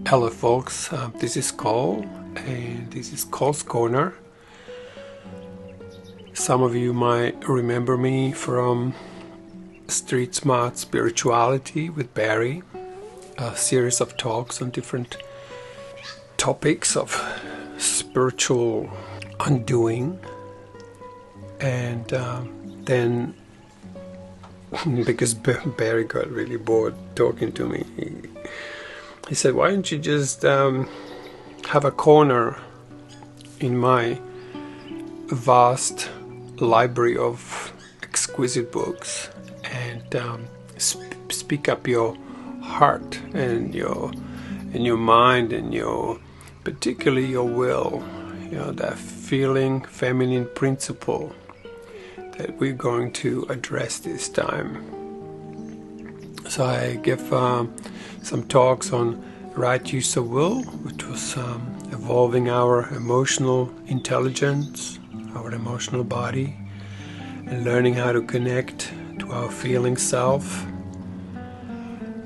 Hello folks, this is Cole and this is Cole's Corner. Some of you might remember me from Street Smart Spirituality with Barry, a series of talks on different topics of spiritual undoing. And then because Barry got really bored talking to me, he said, why don't you just have a corner in my vast library of exquisite books and speak up your heart and your mind and particularly your will, that feeling feminine principle that we're going to address this time. So I give some talks on right use of will, which was evolving our emotional intelligence, our emotional body, and learning how to connect to our feeling self.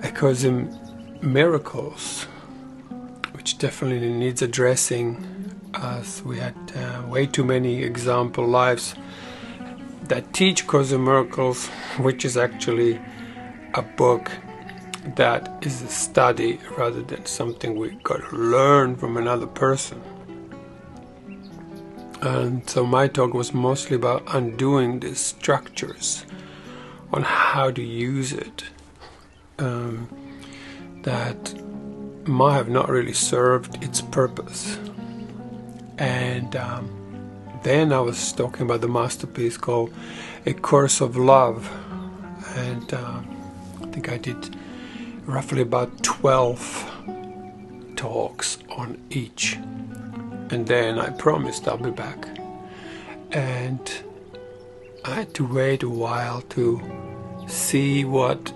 Because in miracles, which definitely needs addressing, as we had way too many example lives that teach Course in Miracles, which is actually a book that is a study rather than something we got to learn from another person. And so my talk was mostly about undoing these structures on how to use it that might have not really served its purpose. And then I was talking about the masterpiece called A Course of Love, and I think I did roughly about 12 talks on each, and then I promised I'll be back, and I had to wait a while to see what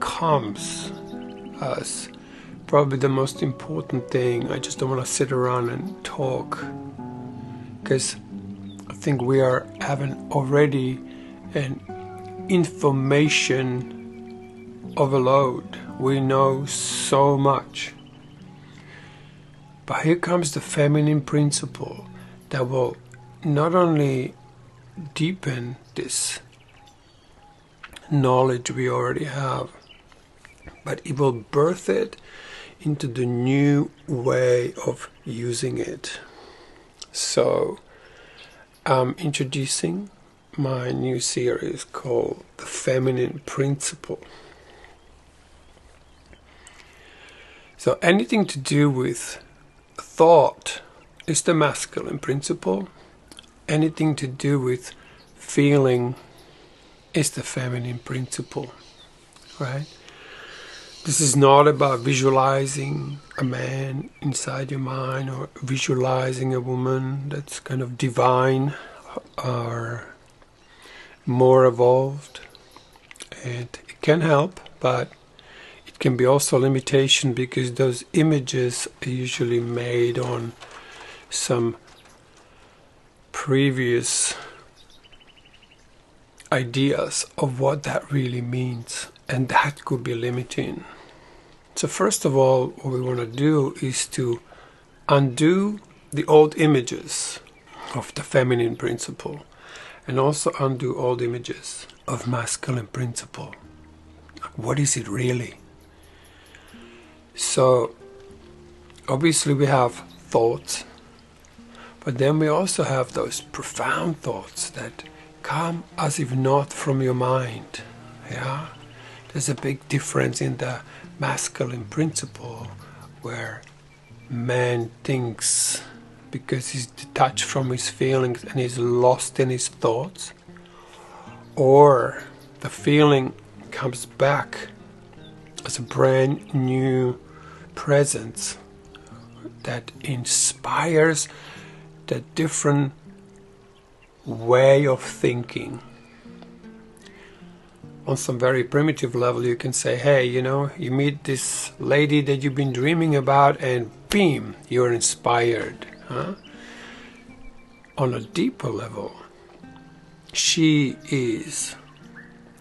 comes as probably the most important thing. I just don't want to sit around and talk, because I think we are having already an information overload. We know so much. But here comes the feminine principle that will not only deepen this knowledge we already have, but it will birth it into the new way of using it. So I'm introducing my new series called The Feminine Principle. So anything to do with thought is the masculine principle. Anything to do with feeling is the feminine principle, right? This is not about visualizing a man inside your mind or visualizing a woman that's kind of divine or more evolved. And it can help, but it can be also a limitation, because those images are usually made on some previous ideas of what that really means, and that could be limiting. So first of all, what we want to do is to undo the old images of the feminine principle, and also undo old images of masculine principle. What is it really? So obviously we have thoughts, but then we also have those profound thoughts that come as if not from your mind. Yeah, there's a big difference in the masculine principle, where man thinks because he's detached from his feelings and he's lost in his thoughts, or the feeling comes back as a brand new presence that inspires the different way of thinking. On some very primitive level, you can say, hey, you meet this lady that you've been dreaming about, and bam, you're inspired. Huh? On a deeper level, she is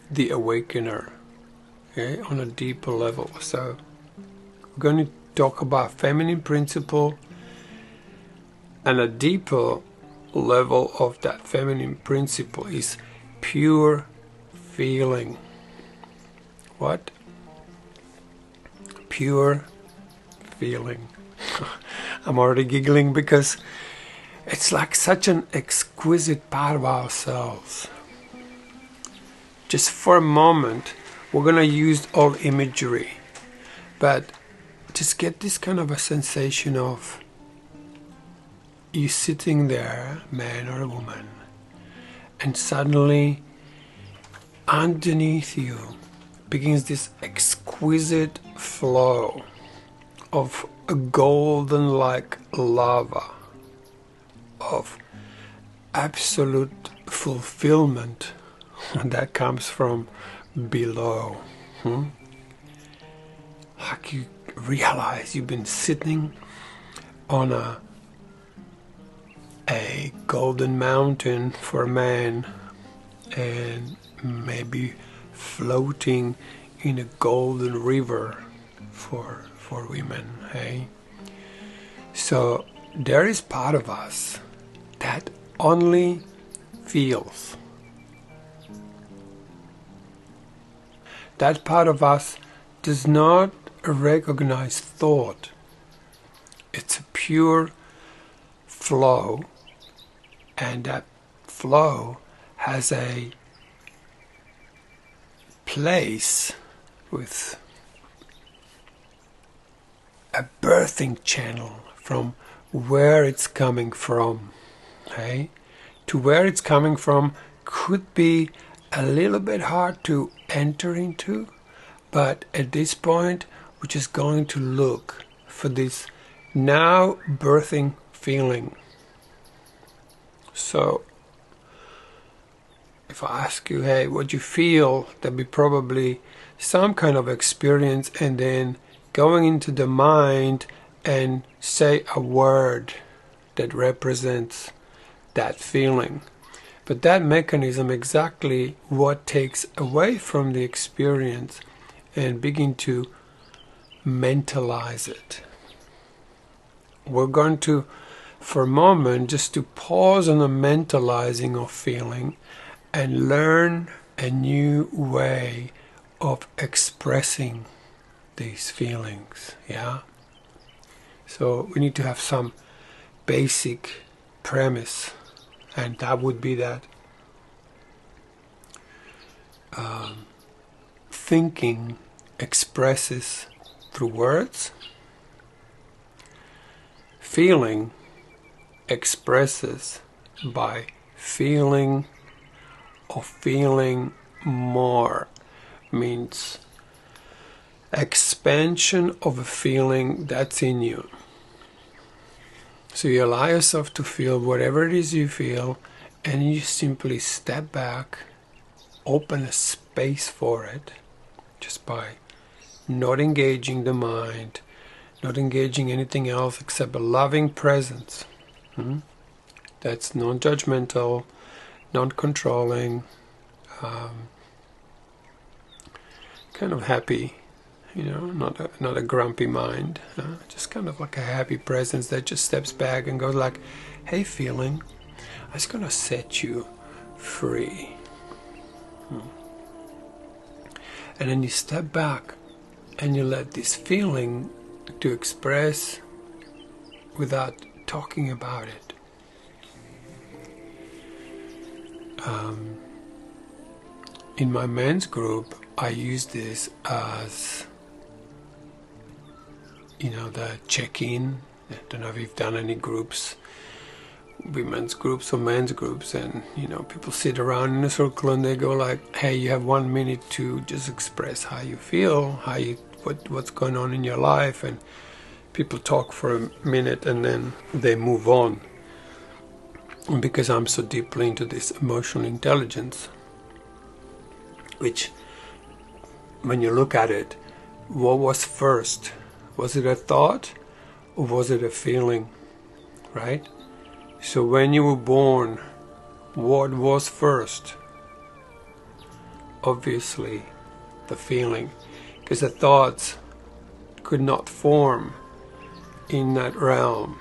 the awakener, okay, on a deeper level. So we're going to talk about feminine principle, and a deeper level of that feminine principle is pure feeling. What? Pure feeling. I'm already giggling because it's like such an exquisite part of ourselves. Just for a moment, we're gonna use all imagery, but just get this kind of a sensation of you sitting there, man or a woman, and suddenly underneath you begins this exquisite flow of a golden like lava of absolute fulfillment that comes from below. Like you realize you've been sitting on a golden mountain for a man, and maybe floating in a golden river for women. Hey, so there is part of us that only feels. That part of us does not recognize thought. It's a pure flow, and that flow has a place with a birthing channel from where it's coming from. Okay? To where it's coming from could be a little bit hard to enter into, but at this point we're just going to look for this now birthing feeling. So if I ask you, hey, what you feel, there'll be probably some kind of experience, and then going into the mind and say a word that represents that feeling. But that mechanism exactly what takes away from the experience and begin to mentalize it. We're going to, for a moment, just to pause on the mentalizing of feeling and learn a new way of expressing these feelings. Yeah. So we need to have some basic premise, and that would be that thinking expresses through words, feeling expresses by feeling or feeling more, means expansion of a feeling that's in you. So you allow yourself to feel whatever it is you feel, and you simply step back, open a space for it, just by not engaging the mind, not engaging anything else except a loving presence. That's non-judgmental, non-controlling, kind of happy, not a grumpy mind, just kind of like a happy presence that just steps back and goes like, hey feeling, I'm just gonna set you free. And then you step back and you let this feeling to express without talking about it. In my men's group, I use this as, the check-in. I don't know if you've done any groups, women's groups or men's groups, and people sit around in a circle and they go like, hey, you have 1 minute to just express how you feel, what's going on in your life, and people talk for a minute and then they move on. And because I'm so deeply into this emotional intelligence, which when you look at it, what was first? Was it a thought or was it a feeling? Right? So when you were born, what was first? Obviously the feeling, because the thoughts could not form in that realm,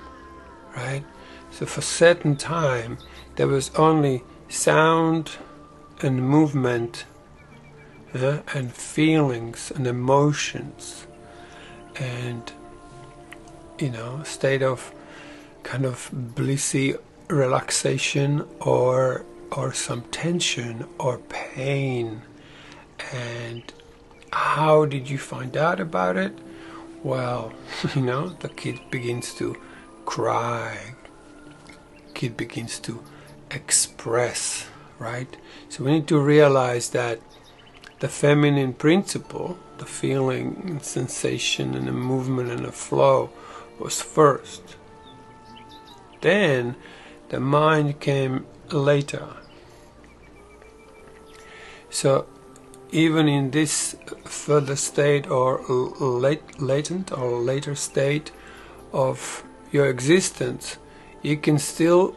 right? So for certain time there was only sound and movement, and feelings and emotions, and state of kind of blissy relaxation or some tension or pain. And how did you find out about it? Well, the kid begins to cry, kid begins to express, right? So we need to realize that the feminine principle, the feeling and sensation and the movement and the flow, was first. Then the mind came later. So even in this further state or latent or later state of your existence, you can still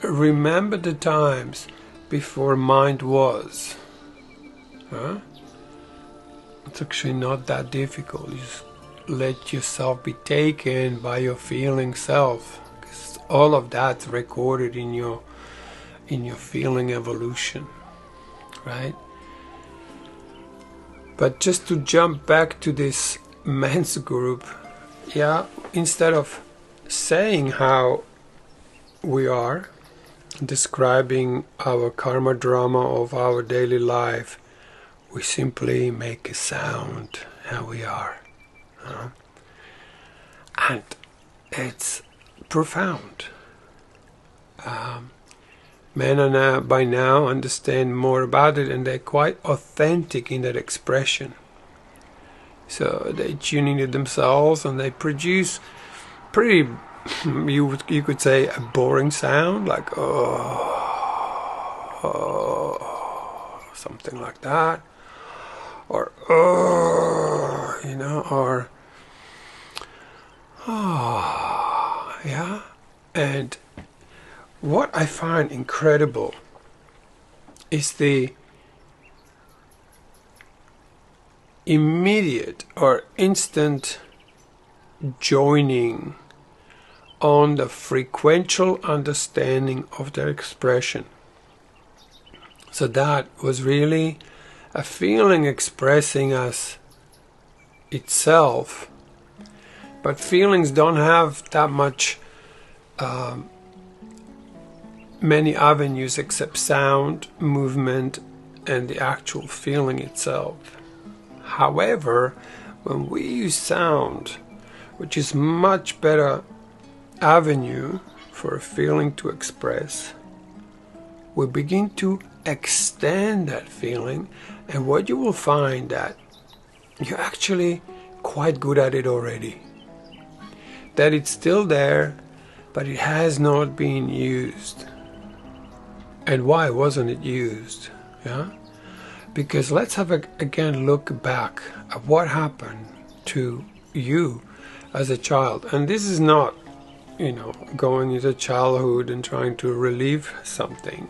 remember the times before mind was. It's actually not that difficult. You just let yourself be taken by your feeling self, because all of that's recorded in your feeling evolution, right? But just to jump back to this men's group, instead of saying how we are, describing our karma drama of our daily life, we simply make a sound how we are. And it's profound. Men are now, by now, understand more about it, and they're quite authentic in that expression. So they tune into themselves and they produce pretty, you could say, a boring sound, like something like that, or or and what I find incredible is the immediate or instant joining on the frequential understanding of their expression. So that was really a feeling expressing as itself. But feelings don't have that much many avenues except sound, movement, and the actual feeling itself. However, when we use sound, which is much better avenue for a feeling to express, we begin to extend that feeling, and what you will find that you're actually quite good at it already. That it's still there, but it has not been used. And why wasn't it used? Because let's have again look back at what happened to you as a child. And this is not, going into childhood and trying to relieve something,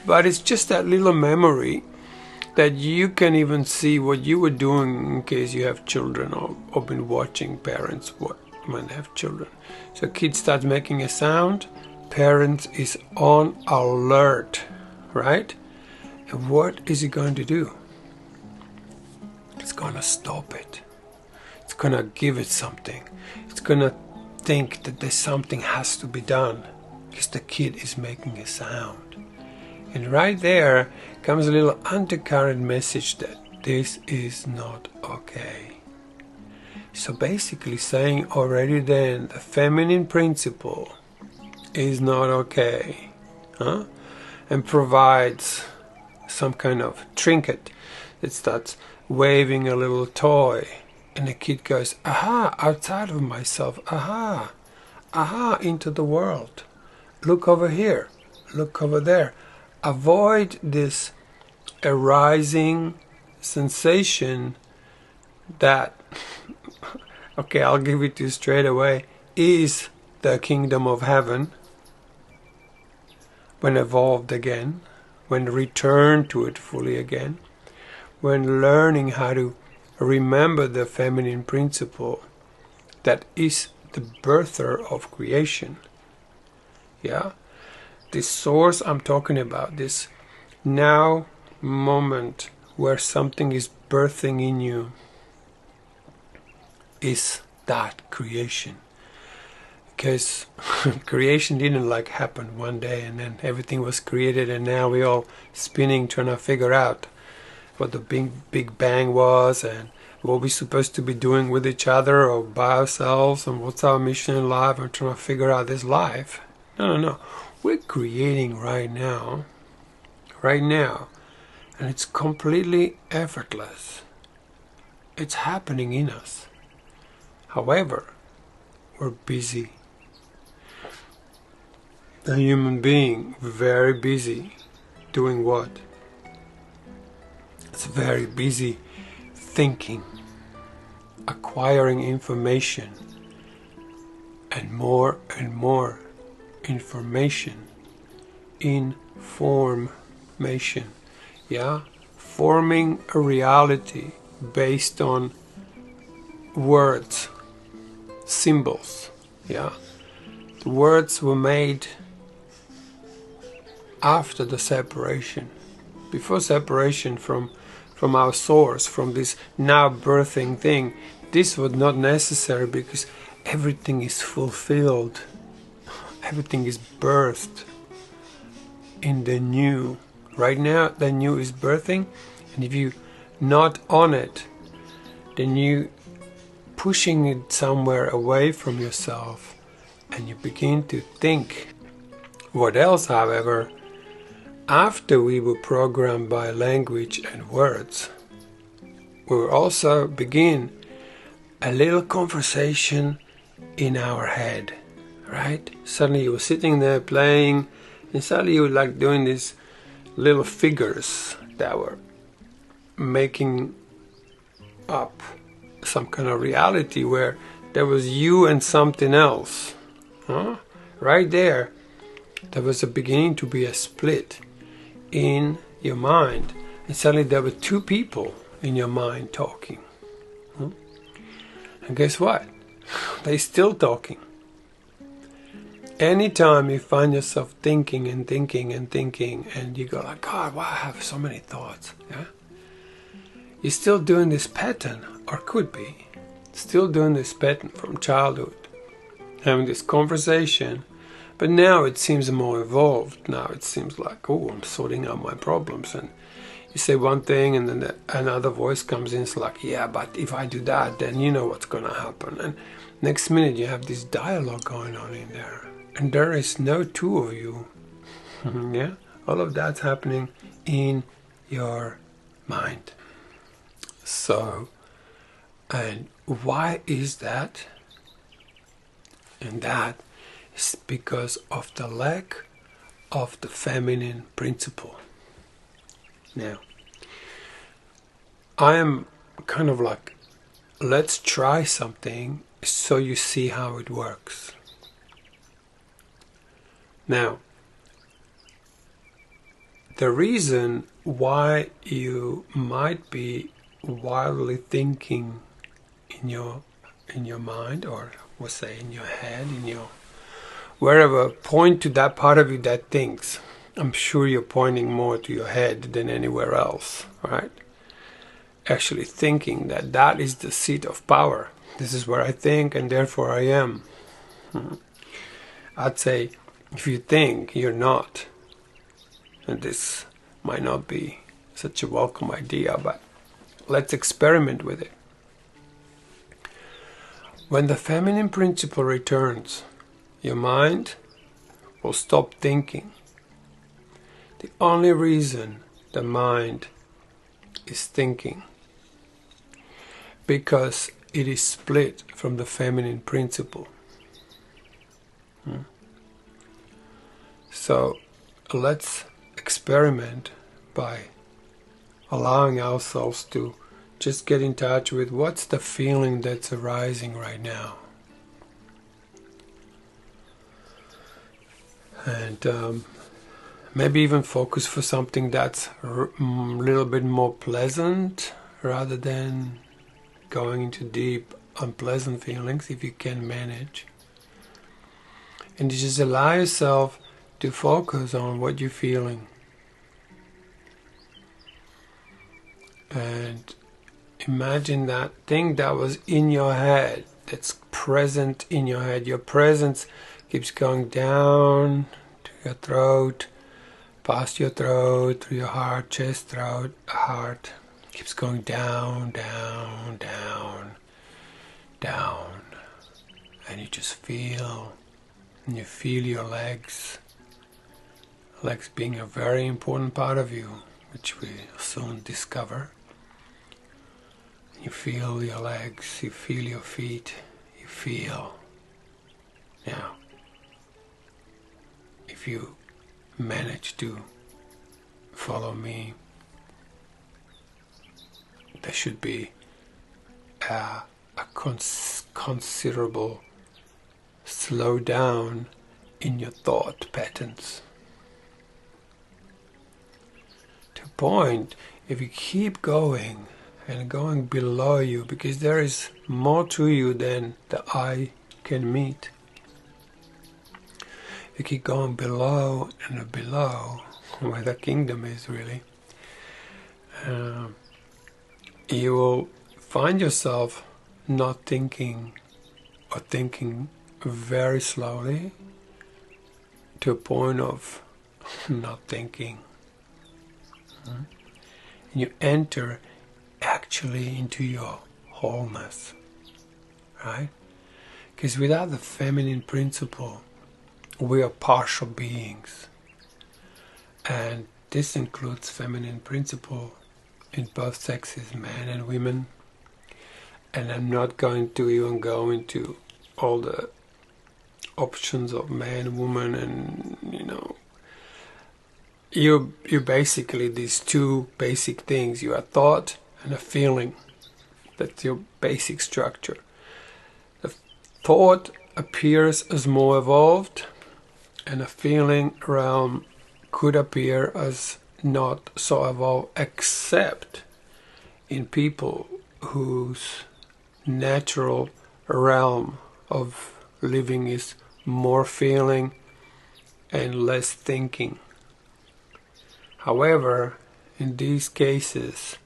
but it's just that little memory that you can even see what you were doing in case you have children, or been watching parents when they have children. So kid starts making a sound, parent is on alert, right? And what is he going to do? It's going to stop it. It's going to give it something. It's going to think that there's something has to be done because the kid is making a sound. And right there comes a little undercurrent message that this is not okay. So basically saying already then the feminine principle is not okay, and provides some kind of trinket that starts waving a little toy, and the kid goes, aha, outside of myself, aha, into the world, look over here, look over there. Avoid this arising sensation that, okay, I'll give it to you straight away, is the kingdom of heaven when evolved again, when returned to it fully again, when learning how to remember the feminine principle that is the birther of creation. Yeah? This source I'm talking about, this now moment where something is birthing in you, is that creation. Because creation didn't like happen one day and then everything was created and now we're all spinning trying to figure out what the big bang was and what we're supposed to be doing with each other or by ourselves and what's our mission in life and trying to figure out this life. No. We're creating right now, and it's completely effortless. It's happening in us. However, we're busy. A human being, very busy, doing what? It's very busy thinking, acquiring information, and more information, information, yeah, forming a reality based on words, symbols, yeah. The words were made after the separation, before separation from our source, from this now birthing thing. This was not necessary because everything is fulfilled, everything is birthed in the new. Right now the new is birthing, and if you're not on it, then you pushing it somewhere away from yourself and you begin to think. What else, however, after we were programmed by language and words, we will also begin a little conversation in our head, right? Suddenly you were sitting there playing, and suddenly you were like doing these little figures that were making up some kind of reality where there was you and something else. Right there was a beginning to be a split in your mind, and suddenly there were two people in your mind talking. And guess what? They're still talking. Anytime you find yourself thinking and thinking and thinking, and you go like, God, why I have so many thoughts? Yeah, you're still doing this pattern, or could be still doing this pattern from childhood, having this conversation. But now it seems more evolved. Now it seems like, oh, I'm sorting out my problems. And you say one thing and then another voice comes in. It's like, yeah, but if I do that, then you know what's going to happen. And next minute you have this dialogue going on in there. And there is no two of you. Yeah? All of that's happening in your mind. So, and why is that? And that is because of the lack of the feminine principle. Now, I am kind of like, let's try something so you see how it works. Now, the reason why you might be wildly thinking in your mind, or we'll say in your head, in your wherever, point to that part of you that thinks. I'm sure you're pointing more to your head than anywhere else, right? Actually thinking that that is the seat of power. This is where I think and therefore I am. I'd say if you think, you're not. And this might not be such a welcome idea, but let's experiment with it. When the feminine principle returns, your mind will stop thinking. The only reason the mind is thinking, because it is split from the feminine principle. So let's experiment by allowing ourselves to just get in touch with what's the feeling that's arising right now. And maybe even focus for something that's a little bit more pleasant rather than going into deep unpleasant feelings if you can manage. And you just allow yourself to focus on what you're feeling. And imagine that thing that was in your head, that's present in your head. Your presence keeps going down to your throat, past your throat, through your heart, chest, throat, heart. Keeps going down, down, down, down. And you just feel, and you feel your legs. Legs being a very important part of you, which we soon discover. You feel your legs, you feel your feet, you feel. Now, if you manage to follow me, there should be a considerable slowdown in your thought patterns. To a point, if you keep going and going below you, because there is more to you than the eye can meet. You keep going below and below, where the kingdom is really. You will find yourself not thinking, or thinking very slowly to a point of not thinking. And you enter actually into your wholeness, right? Because without the feminine principle, we are partial beings. And this includes feminine principle in both sexes, men and women. And I'm not going to even go into all the options of man, woman, and you basically these two basic things. You are thought and a feeling. That's your basic structure. The thought appears as more evolved, and a feeling realm could appear as not so evolved, except in people whose natural realm of living is more feeling and less thinking. However, in these cases,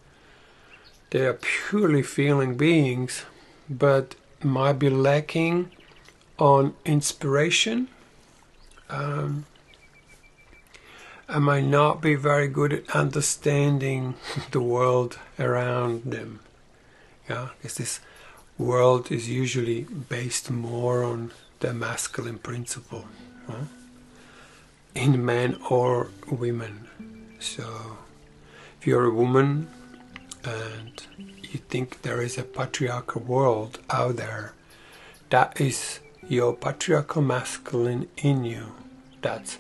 they are purely feeling beings, but might be lacking on inspiration. I might not be very good at understanding the world around them. Yeah, because this world is usually based more on the masculine principle, huh? In men or women. So, if you're a woman and you think there is a patriarchal world out there, that is your patriarchal masculine in you. That's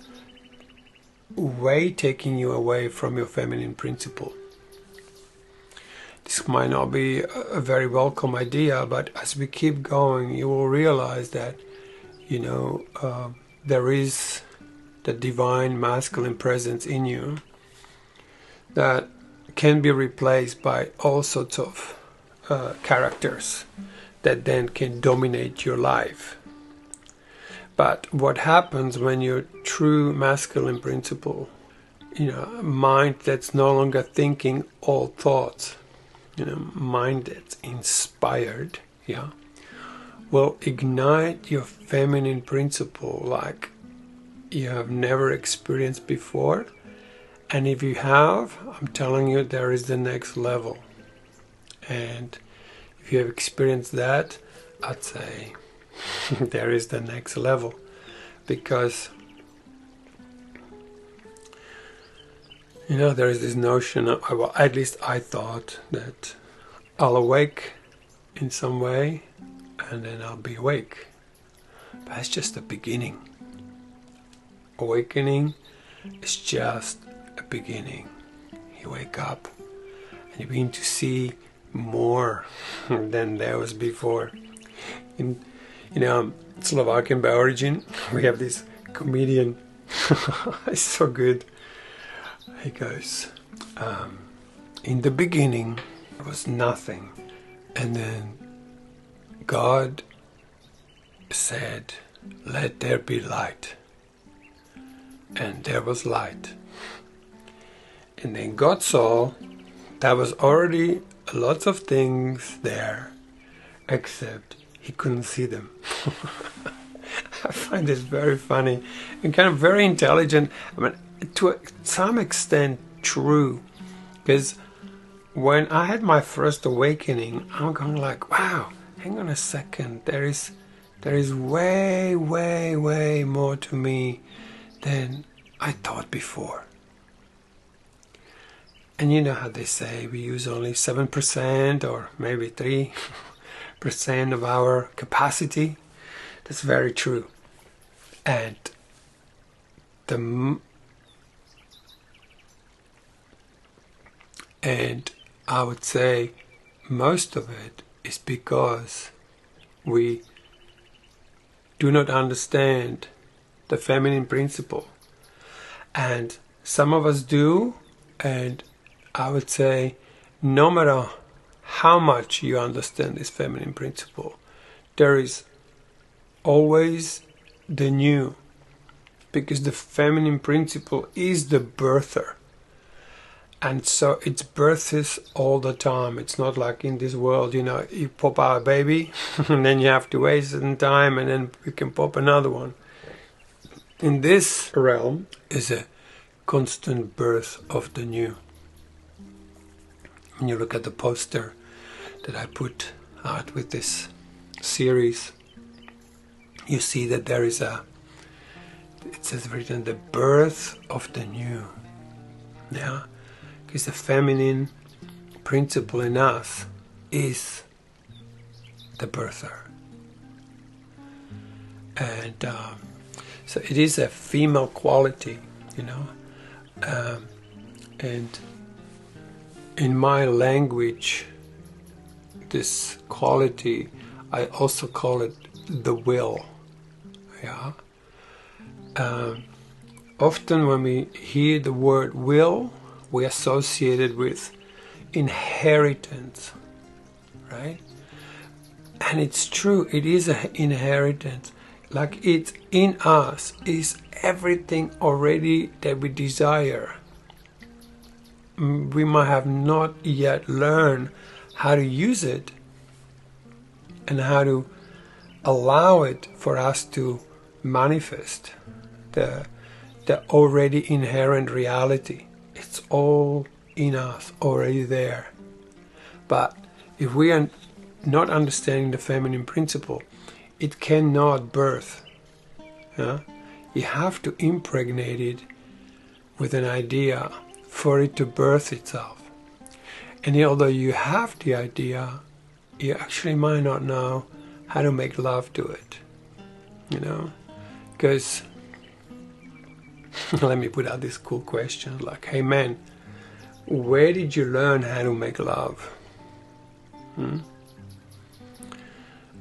way taking you away from your feminine principle. This might not be a very welcome idea, but as we keep going, you will realize that, there is the divine masculine presence in you that can be replaced by all sorts of characters that then can dominate your life. But what happens when your true masculine principle, mind that's no longer thinking all thoughts, mind that's inspired, will ignite your feminine principle like you have never experienced before. And if you have, I'm telling you, there is the next level. And if you have experienced that, I'd say there is the next level. Because there is this notion of, well, at least I thought that I'll awake in some way and then I'll be awake. But it's just the beginning. Awakening is just a beginning. You wake up and you begin to see more than there was before. In Slovakian by origin, we have this comedian. It's so good. He goes, in the beginning there was nothing, and then God said, "Let there be light." And there was light. And then God saw there was already lots of things there, except he couldn't see them. I find this very funny and kind of very intelligent. I mean, to some extent true. Because when I had my first awakening, I'm going like, wow, hang on a second. There is way, way, way more to me than I thought before. And you know how they say we use only 7% or maybe 3% of our capacity. That's very true. And I would say most of it is because we do not understand the feminine principle. And some of us do, and I would say no matter how much you understand this feminine principle, there is always the new, because the feminine principle is the birther. And so it's births all the time. It's not like in this world, you know, you pop out a baby and then you have to wait a certain time and then you can pop another one. In this realm is a constant birth of the new. When you look at the poster that I put out with this series, you see that there is it says written, the birth of the new. Yeah, because the feminine principle in us is the birther. And so it is a female quality, you know. And in my language, this quality, I also call it the will. Yeah. Often when we hear the word will, we associate it with inheritance, right? And it's true, it is an inheritance. Like it's in us, is everything already that we desire. We might have not yet learned how to use it and how to allow it for us to manifest the already inherent reality. It's all in us, already there. But if we are not understanding the feminine principle, it cannot birth. Yeah? You have to impregnate it with an idea for it to birth itself. And although you have the idea, you actually might not know how to make love to it. You know? Because let me put out this cool question like, hey man, where did you learn how to make love?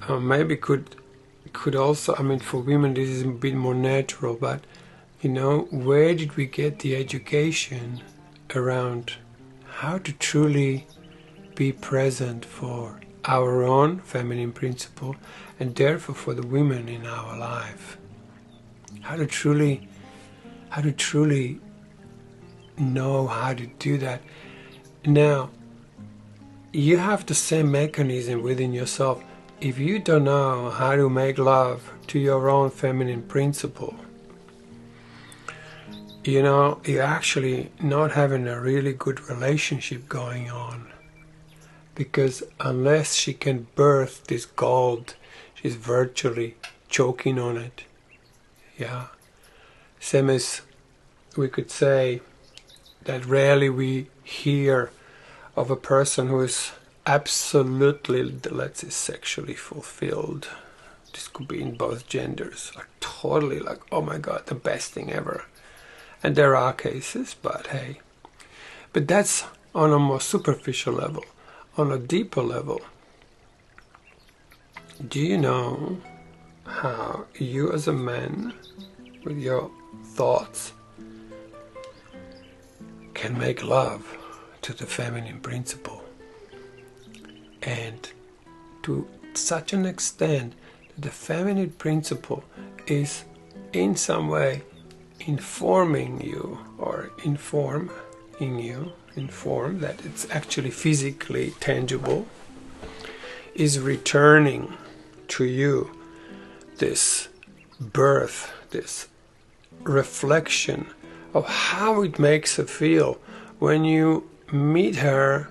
Maybe could also, I mean, for women this is a bit more natural, but you know, where did we get the education around how to truly be present for our own feminine principle and therefore for the women in our life? How to truly know how to do that. Now, you have the same mechanism within yourself. If you don't know how to make love to your own feminine principle, you know, you're actually not having a really good relationship going on. Because unless she can birth this gold, she's virtually choking on it. Yeah. Same as we could say that rarely we hear of a person who is absolutely, let's say, sexually fulfilled. This could be in both genders. Like totally like, oh my God, the best thing ever. And there are cases, but hey. But that's on a more superficial level. On a deeper level, do you know how you as a man, with your thoughts, can make love to the feminine principle and to such an extent that the feminine principle is in some way informing you, or inform that it's actually physically tangible, is returning to you this birth, this reflection of how it makes her feel when you meet her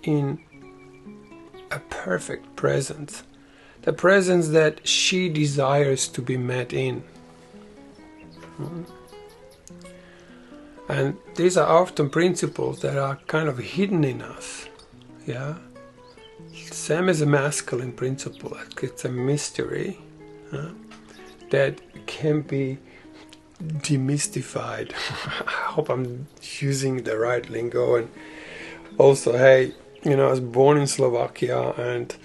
in a perfect presence, the presence that she desires to be met in. And these are often principles that are kind of hidden in us. Yeah, same as a masculine principle. It's a mystery that can be demystified. I hope I'm using the right lingo. And also, hey, I was born in Slovakia, and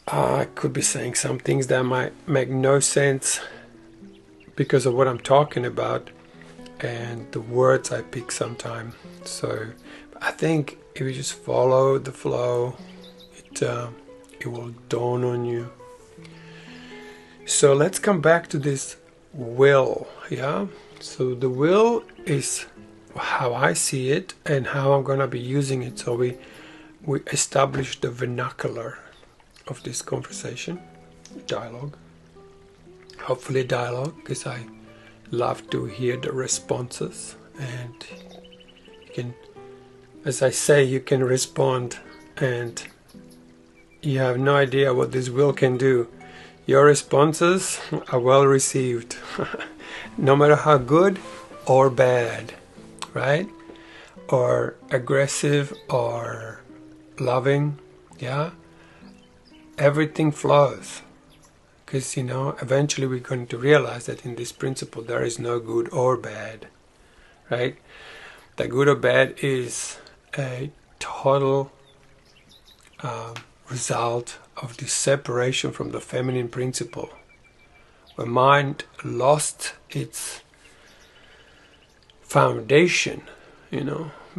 I could be saying some things that might make no sense because of what I'm talking about and the words I pick sometimes. So I think if you just follow the flow, it will dawn on you. So let's come back to this will. Yeah, so the will is how I see it and how I'm gonna be using it. So we establish the vernacular of this conversation, dialogue, hopefully dialogue, because I love to hear the responses. And you can, as I say, you can respond, and you have no idea what this will can do. Your responses are well received, no matter how good or bad, right? Or aggressive or loving, yeah? Everything flows. Because, eventually we're going to realize that in this principle there is no good or bad, right? The good or bad is a total result of this separation from the feminine principle. When mind lost its foundation,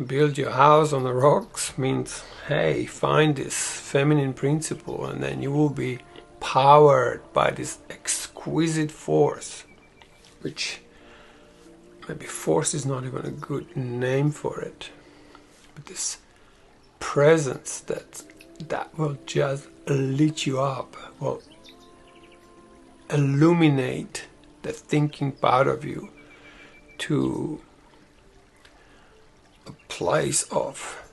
build your house on the rocks means, hey, find this feminine principle, and then you will be powered by this exquisite force, which maybe force is not even a good name for it, but this presence that will just lit you up, will illuminate the thinking part of you to a place of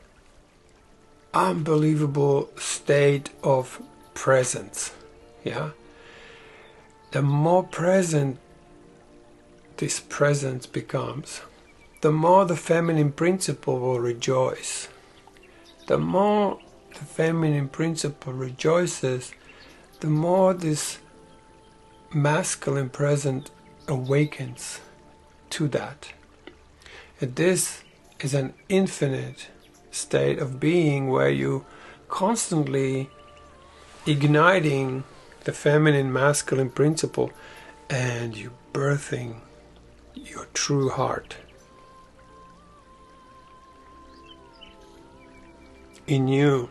unbelievable state of presence. Yeah, the more present this presence becomes, the more the feminine principle will rejoice. The more the feminine principle rejoices, the more this masculine presence awakens to that. And this is an infinite state of being where you constantly igniting the feminine masculine principle, and you birthing your true heart in you.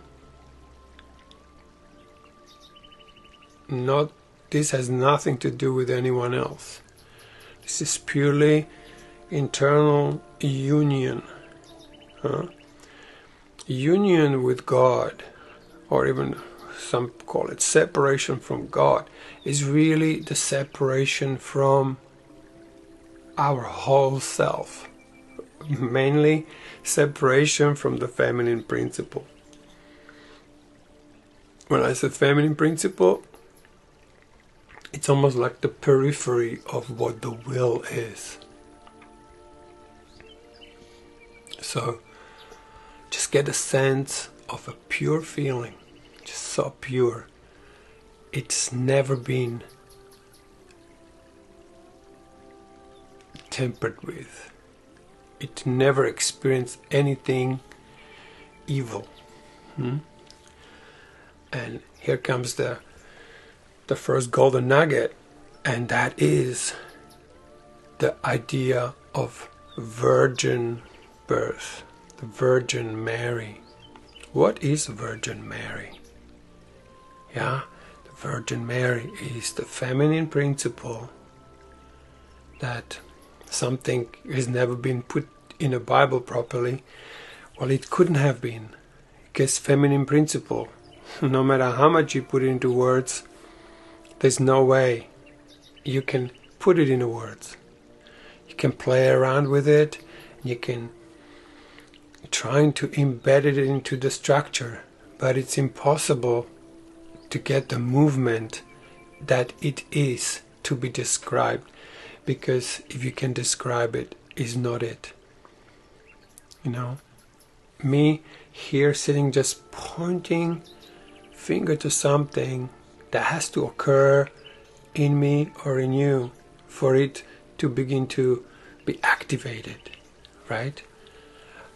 This has nothing to do with anyone else. This is purely internal union. Union with God, or even some call it separation from God, is really the separation from our whole self. Mainly separation from the feminine principle. When I say feminine principle, it's almost like the periphery of what the will is. So just get a sense of a pure feeling, just so pure. It's never been tempered with. It never experienced anything evil. And here comes the first golden nugget, and that is the idea of virgin birth, the Virgin Mary. What is Virgin Mary? Yeah, the Virgin Mary is the feminine principle that something has never been put in a Bible properly. Well, it couldn't have been, because feminine principle, no matter how much you put it into words, there's no way you can put it into words. You can play around with it, you can try to embed it into the structure, but it's impossible to get the movement that it is to be described, because if you can describe it, is not it. You know, me here sitting just pointing finger to something that has to occur in me or in you for it to begin to be activated, right?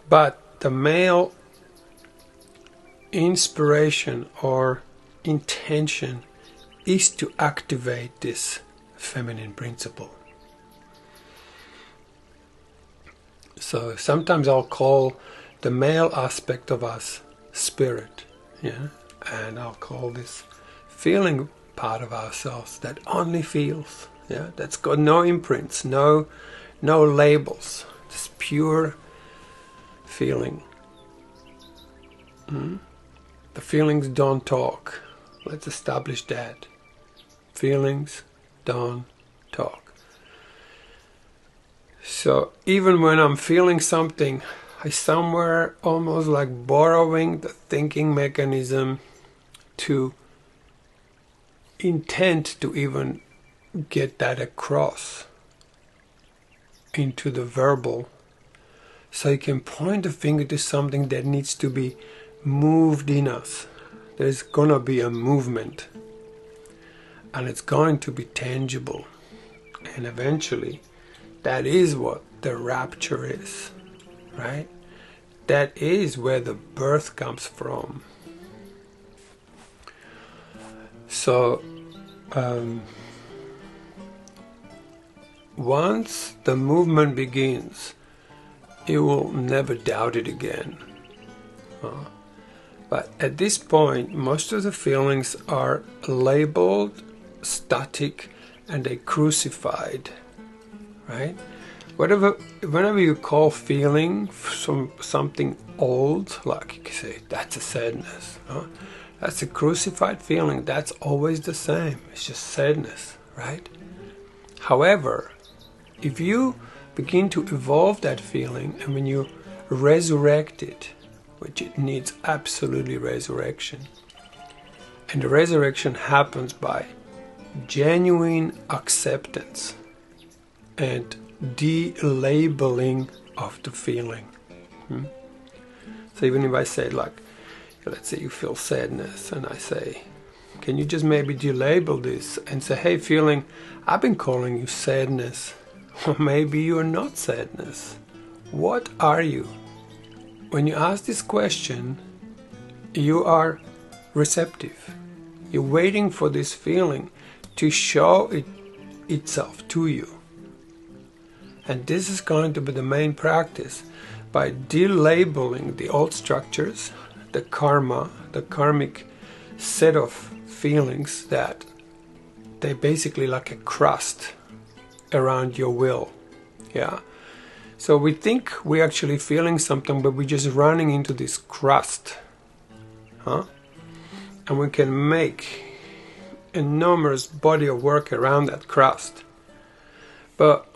But the male inspiration or intention is to activate this feminine principle. So sometimes I'll call the male aspect of us spirit, yeah, and I'll call this feeling part of ourselves that only feels, yeah, that's got no imprints, no labels, just pure feeling. The feelings don't talk. Let's establish that. Feelings don't talk. So even when I'm feeling something, I somewhere almost like borrowing the thinking mechanism to intend to even get that across into the verbal, so you can point the finger to something that needs to be moved in us. There's gonna be a movement, and it's going to be tangible, and eventually that is what the rapture is, right? That is where the birth comes from. So once the movement begins, you will never doubt it again. But at this point, most of the feelings are labeled, static, and they crucified, right? Whenever you call feeling something old, like you can say, that's a sadness. That's a crucified feeling. That's always the same. It's just sadness, right? However, if you begin to evolve that feeling, and when you resurrect it, which it needs absolutely resurrection, and the resurrection happens by genuine acceptance and de-labeling of the feeling. So even if I say, like, let's say you feel sadness, and I say, can you just maybe de-label this and say, hey feeling, I've been calling you sadness, or maybe you're not sadness. What are you? When you ask this question, you are receptive. You're waiting for this feeling to show itself to you. And this is going to be the main practice, by de-labeling the old structures, the karma, the karmic set of feelings that they're basically like a crust around your will. Yeah. So we think we're actually feeling something, but we're just running into this crust. And we can make enormous body of work around that crust. But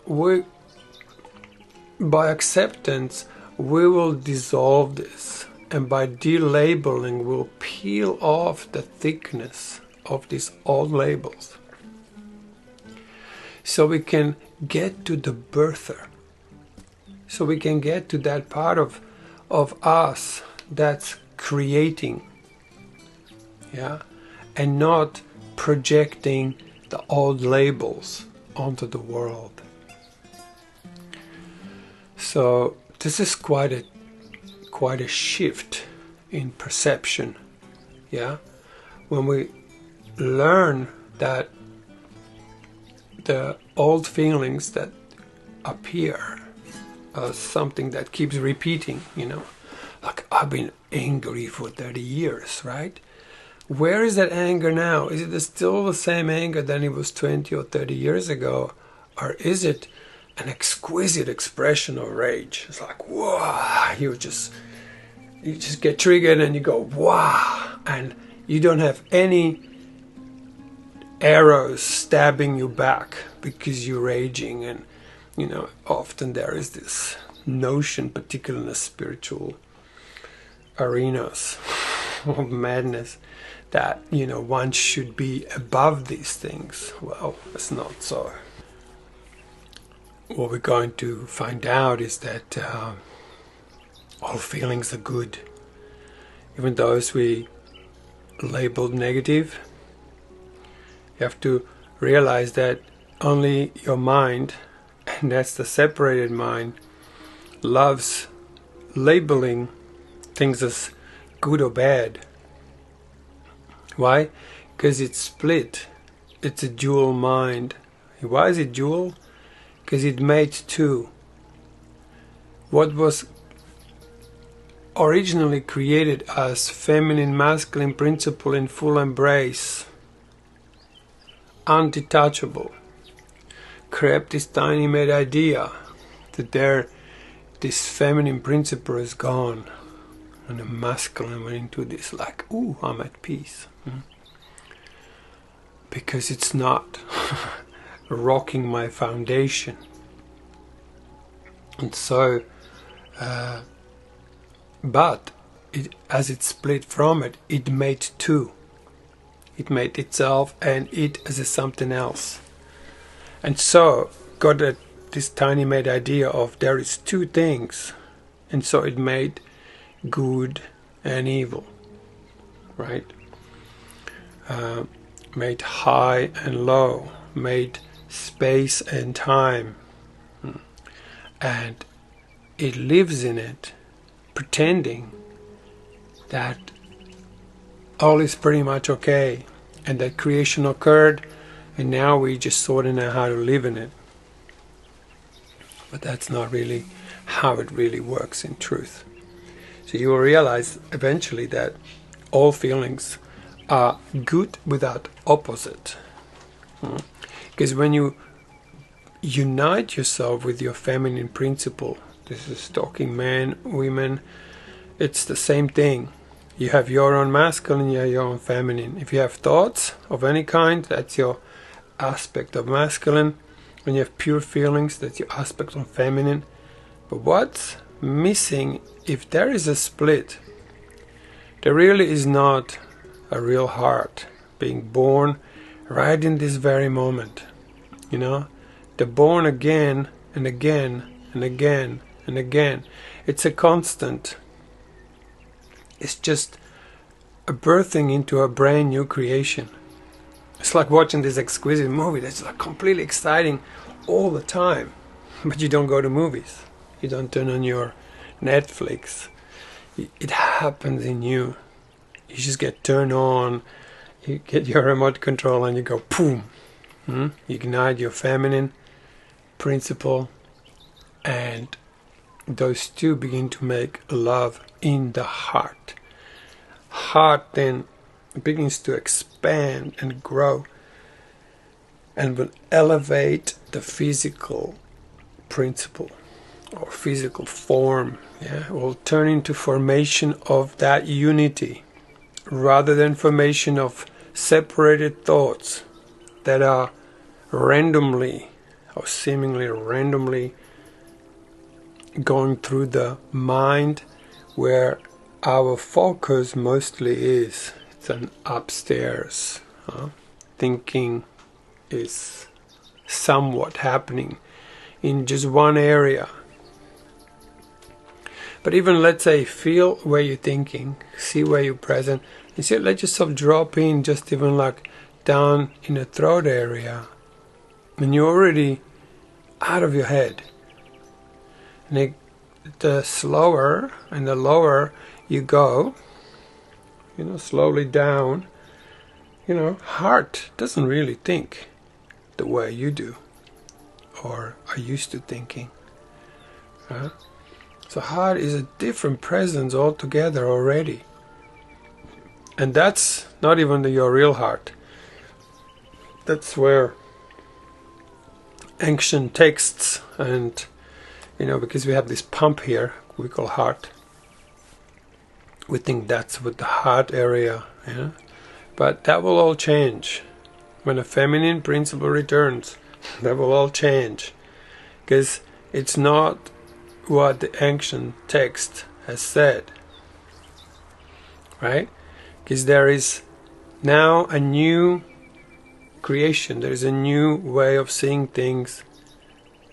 by acceptance, we will dissolve this, and by de-labeling, we'll peel off the thickness of these old labels, so we can get to the birther, so we can get to that part of us that's creating, yeah, and not projecting the old labels onto the world. So this is quite a shift in perception, yeah. When we learn that the old feelings that appear as something that keeps repeating, like I've been angry for 30 years, right? Where is that anger now? Is it still the same anger than it was 20 or 30 years ago? Or is it an exquisite expression of rage? It's like, wow, you just get triggered and you go, wow, and you don't have any arrows stabbing you back because you're raging. And often there is this notion, particularly in the spiritual arenas of madness, that one should be above these things. Well, it's not so. What we're going to find out is that all feelings are good, even those we labeled negative. You have to realize that only your mind, and that's the separated mind, loves labeling things as good or bad. Why? Because it's split. It's a dual mind. Why is it dual? Because it made two. What was originally created as feminine masculine principle in full embrace, undetachable, crept this tiny made idea that this feminine principle is gone, and the masculine went into this like, ooh, I'm at peace. Because it's not rocking my foundation. And so but as it split from it, it made two. It made itself and it as a something else. And so got this tiny made idea of there is two things, and so it made good and evil, right? Made high and low, made space and time, and it lives in it, pretending that all is pretty much okay, and that creation occurred, and now we just sort of know how to live in it. But that's not really how it really works in truth. So you will realize eventually that all feelings are good without opposite. Because when you unite yourself with your feminine principle, this is talking men, women, it's the same thing. You have your own masculine, you have your own feminine. If you have thoughts of any kind, that's your aspect of masculine. When you have pure feelings, that's your aspect of feminine. But what's missing, if there is a split, there really is not a real heart being born right in this very moment. They're born again and again and again and again. It's a constant. It's just a birthing into a brand new creation. It's like watching this exquisite movie that's like completely exciting all the time. But you don't go to movies. You don't turn on your Netflix. It happens in you. You just get turned on. You get your remote control and you go boom. You ignite your feminine principle, and those two begin to make love in the heart. Heart then begins to expand and grow and will elevate the physical principle or physical form. Will turn into formation of that unity rather than formation of separated thoughts that are randomly or seemingly randomly going through the mind, where our focus mostly is. It's an upstairs. Thinking is somewhat happening in just one area. But even, let's say, feel where you're thinking, see where you're present, and see, let yourself drop in just even like down in the throat area, and you're already out of your head. And the slower and the lower you go, slowly down, heart doesn't really think the way you do or are used to thinking. So heart is a different presence altogether already. And that's not even your real heart. That's where ancient texts, and because we have this pump here we call heart, we think that's with the heart area, but that will all change when a feminine principle returns. That will all change, because it's not what the ancient text has said, right? Because there is now a new creation, there is a new way of seeing things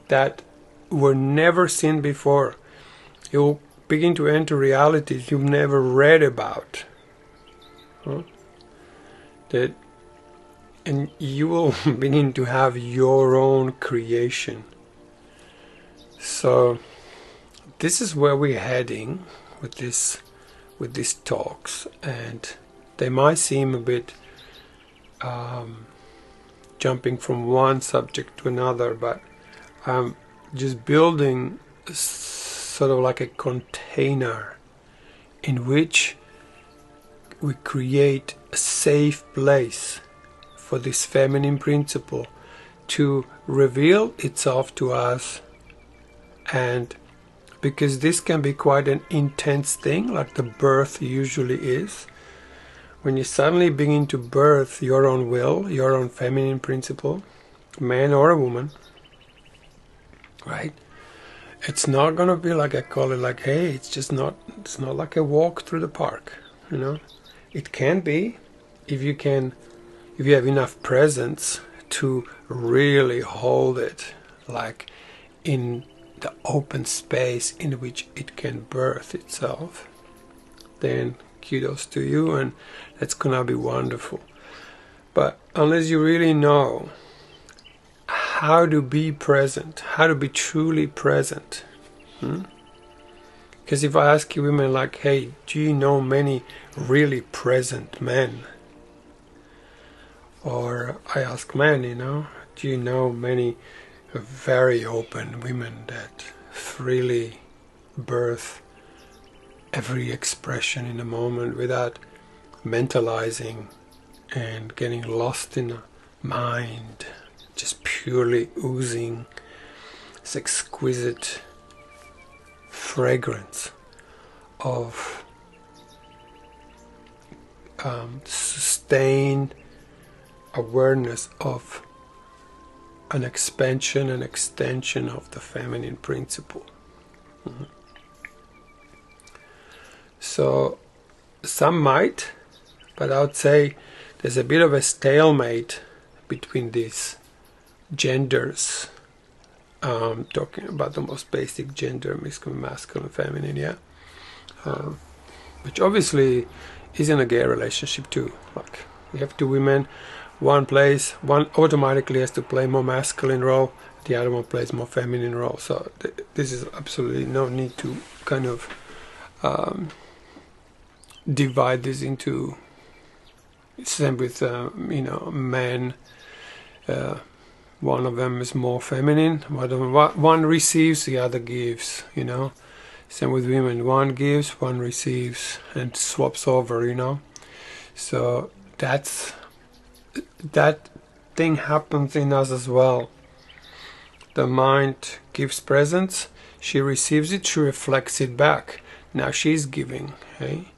that were never seen before. You'll begin to enter realities you've never read about, and you will begin to have your own creation. So this is where we're heading with these talks, and they might seem a bit jumping from one subject to another, but I'm just building sort of like a container in which we create a safe place for this feminine principle to reveal itself to us. And because this can be quite an intense thing, like the birth usually is, when you suddenly begin to birth your own will, your own feminine principle, man or a woman, right? It's not gonna be like, I call it like, hey, it's not like a walk through the park, It can be, if you have enough presence to really hold it, like in the open space in which it can birth itself, then kudos to you, and that's gonna be wonderful. But unless you really know how to be present, how to be truly present, because if I ask you women like, hey, do you know many really present men? Or I ask men, do you know many very open women that freely birth every expression in a moment without mentalizing and getting lost in a mind, just purely oozing this exquisite fragrance of sustained awareness of an expansion and extension of the feminine principle. So some might, but I would say there's a bit of a stalemate between these genders. Talking about the most basic gender, masculine, feminine, which obviously is in a gay relationship too. Like, you have two women, one automatically has to play more masculine role, the other one plays more feminine role. So this is absolutely no need to kind of divide this into, same with men. One of them is more feminine, one receives, the other gives, Same with women, one gives, one receives, and swaps over, So that thing happens in us as well. The mind gives presence, she receives it, she reflects it back. Now she's giving, okay?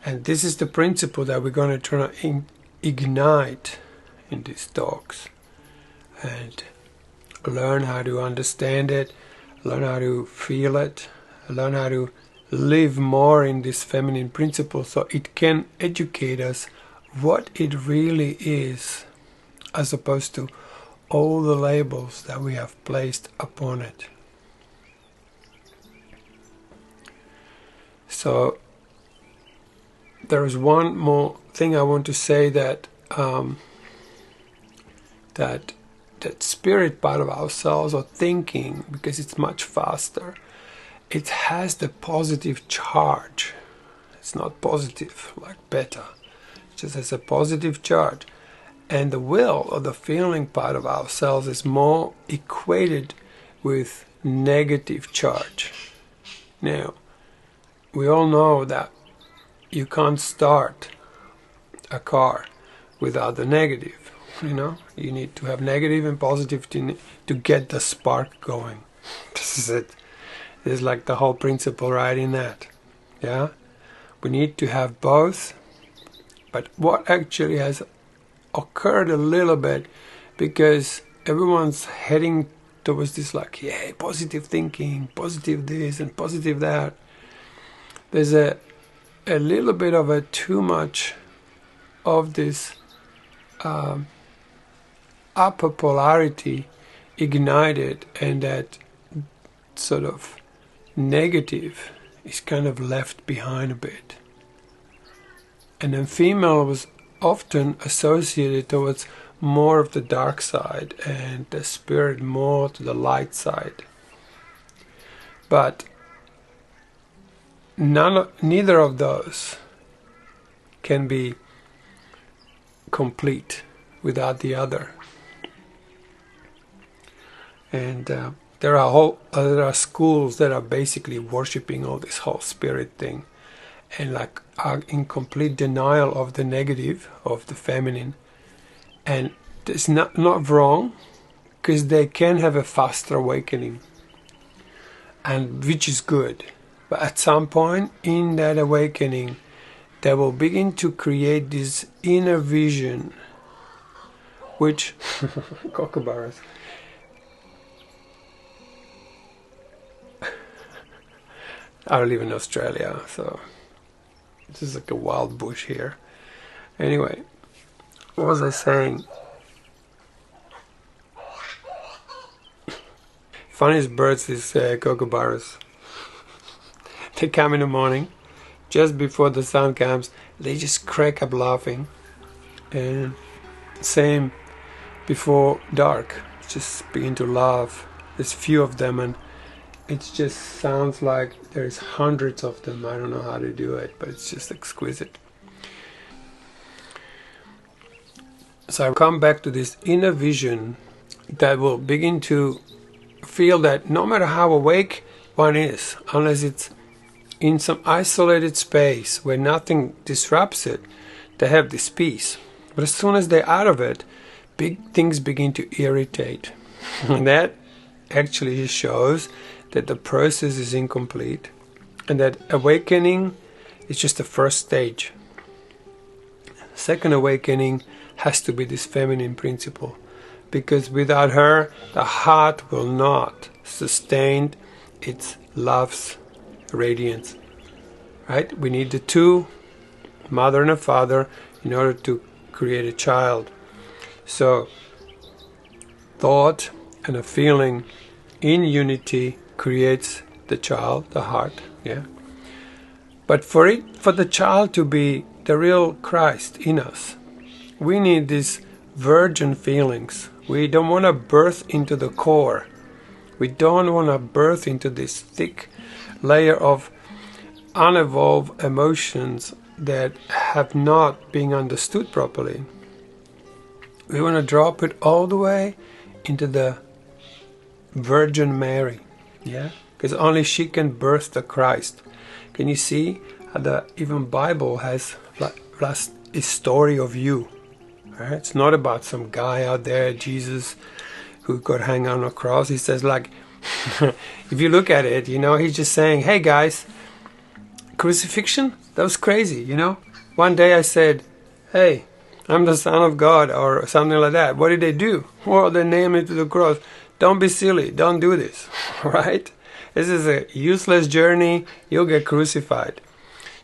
And this is the principle that we're going to try to ignite in these talks, and learn how to understand it, learn how to feel it, learn how to live more in this feminine principle, so it can educate us what it really is, as opposed to all the labels that we have placed upon it. So there is one more thing I want to say, that that spirit part of ourselves, or thinking, because it's much faster, it has the positive charge. It's not positive like beta, it just has a positive charge. And the will, or the feeling part of ourselves, is more equated with negative charge. Now, we all know that you can't start a car without the negative. You need to have negative and positive to get the spark going. This is it. This is like the whole principle right in that. Yeah, we need to have both. But what actually has occurred a little bit, because everyone's heading towards this like, yeah, positive thinking, positive this and positive that. There's a little bit of a too much of this upper polarity ignited, and that sort of negative is kind of left behind a bit. And then female was often associated towards more of the dark side, and the spirit more to the light side. But neither of those can be complete without the other. And there are schools that are basically worshipping all this whole spirit thing, and like are in complete denial of the negative, of the feminine. And it's not wrong, because they can have a faster awakening, and which is good. But at some point in that awakening, they will begin to create this inner vision, which kookaburras. I live in Australia, so this is like a wild bush here. Anyway, what was I saying? Funniest birds is kookaburras. They come in the morning, just before the sun comes, they just crack up laughing. And same before dark, just begin to laugh. There's few of them, and it just sounds like there's hundreds of them. I don't know how to do it, but it's just exquisite. So I come back to this inner vision that will begin to feel that no matter how awake one is, unless it's in some isolated space where nothing disrupts it, they have this peace. But as soon as they're out of it, big things begin to irritate. And that actually shows that the process is incomplete, and that awakening is just the first stage. Second awakening has to be this feminine principle, because without her, the heart will not sustain its love's radiance. Right? We need the two, mother and a father, in order to create a child. So, thought and a feeling in unity creates the child, the heart. Yeah. But for the child to be the real Christ in us, we need these virgin feelings. We don't want to birth into the core. We don't want to birth into this thick layer of unevolved emotions that have not been understood properly. We want to drop it all the way into the Virgin Mary. Yeah, because only she can birth the Christ. Can you see how the even Bible has a story of you? Right? It's not about some guy out there, Jesus, who got hung on a cross. He says, like, if you look at it, he's just saying, hey guys, crucifixion, that was crazy. One day I said, hey, I'm the Son of God, or something like that. What did they do? Well, they nailed me to the cross. Don't be silly. Don't do this. Right? This is a useless journey. You'll get crucified.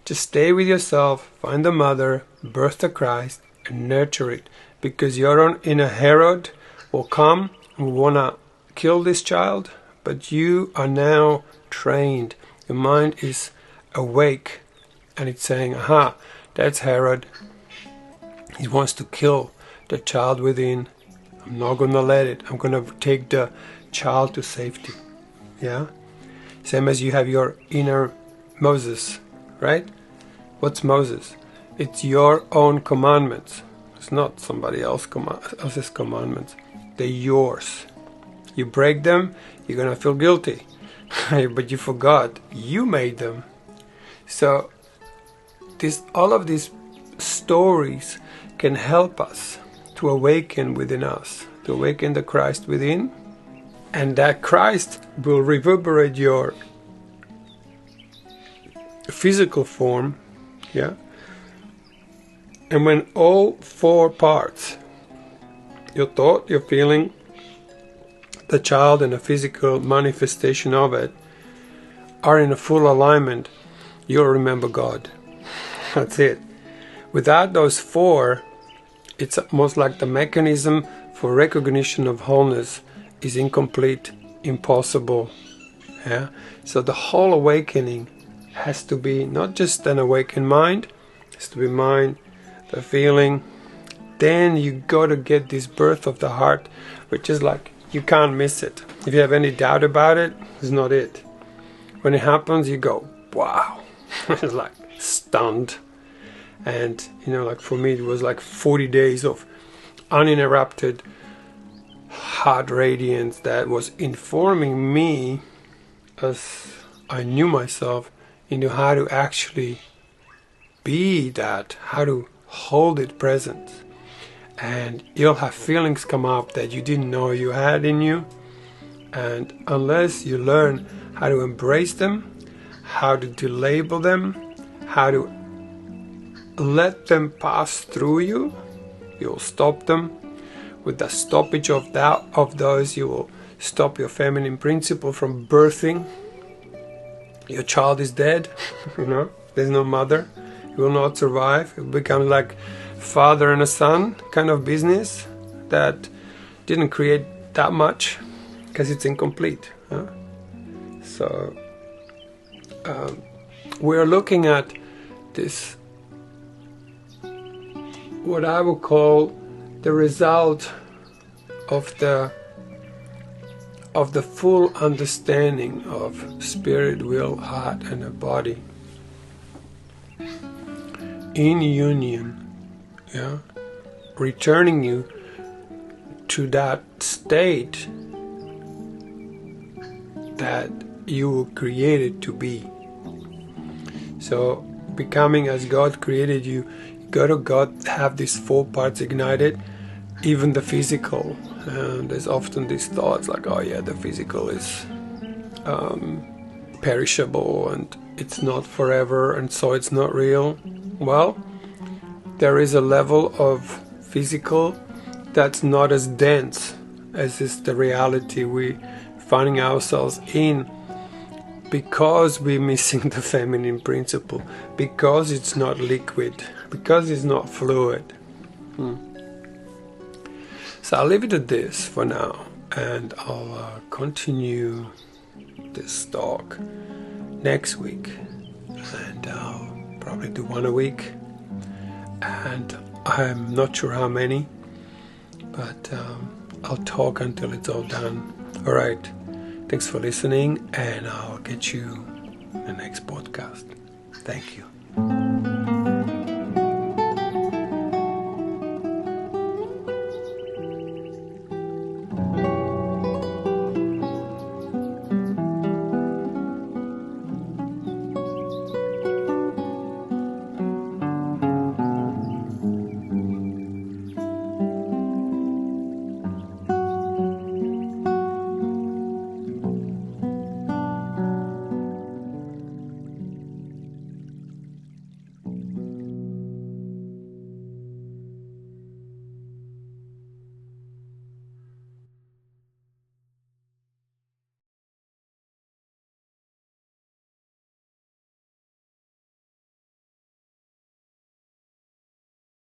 Just stay with yourself, find the mother, birth the Christ, and nurture it. Because your inner Herod will come and want to kill this child, but you are now trained. Your mind is awake, and it's saying, aha, that's Herod. He wants to kill the child within. I'm not going to let it. I'm going to take the child to safety. Yeah? Same as you have your inner Moses, right? What's Moses? It's your own commandments. It's not somebody else's commandments. They're yours. You break them, you're going to feel guilty. But you forgot. You made them. So all of these stories can help us to awaken within us, to awaken the Christ within, and that Christ will reverberate your physical form, yeah. And when all four parts, your thought, your feeling, the child, and the physical manifestation of it, are in a full alignment, you'll remember God. That's it. Without those four, it's almost like the mechanism for recognition of wholeness is incomplete, impossible. Yeah. So the whole awakening has to be not just an awakened mind, it has to be mind, the feeling. Then you got to get this birth of the heart, which is like you can't miss it. If you have any doubt about it, it's not it. When it happens, you go, wow. It's like stunned. And like for me, it was like 40 days of uninterrupted heart radiance that was informing me, as I knew myself, into how to actually be that, how to hold it present. And you'll have feelings come up that you didn't know you had in you, and unless you learn how to embrace them, how to delabel them, how to let them pass through you, you'll stop them. With the stoppage of those, you will stop your feminine principle from birthing. Your child is dead, there's no mother. You will not survive. It becomes like father and a son kind of business that didn't create that much because it's incomplete. So we're looking at this, what I would call the result of the full understanding of spirit, will, heart, and a body in union, returning you to that state that you were created to be. So becoming as God created you, God have these four parts ignited, even the physical. There's often these thoughts like, oh yeah, the physical is perishable and it's not forever, and so it's not real. Well, there is a level of physical that's not as dense as is the reality we finding ourselves in, because we're missing the feminine principle, because it's not liquid, because it's not fluid. So I'll leave it at this for now, and I'll continue this talk next week, and I'll probably do one a week, and I'm not sure how many, but I'll talk until it's all done. Alright, thanks for listening, and I'll get you in the next podcast. Thank you.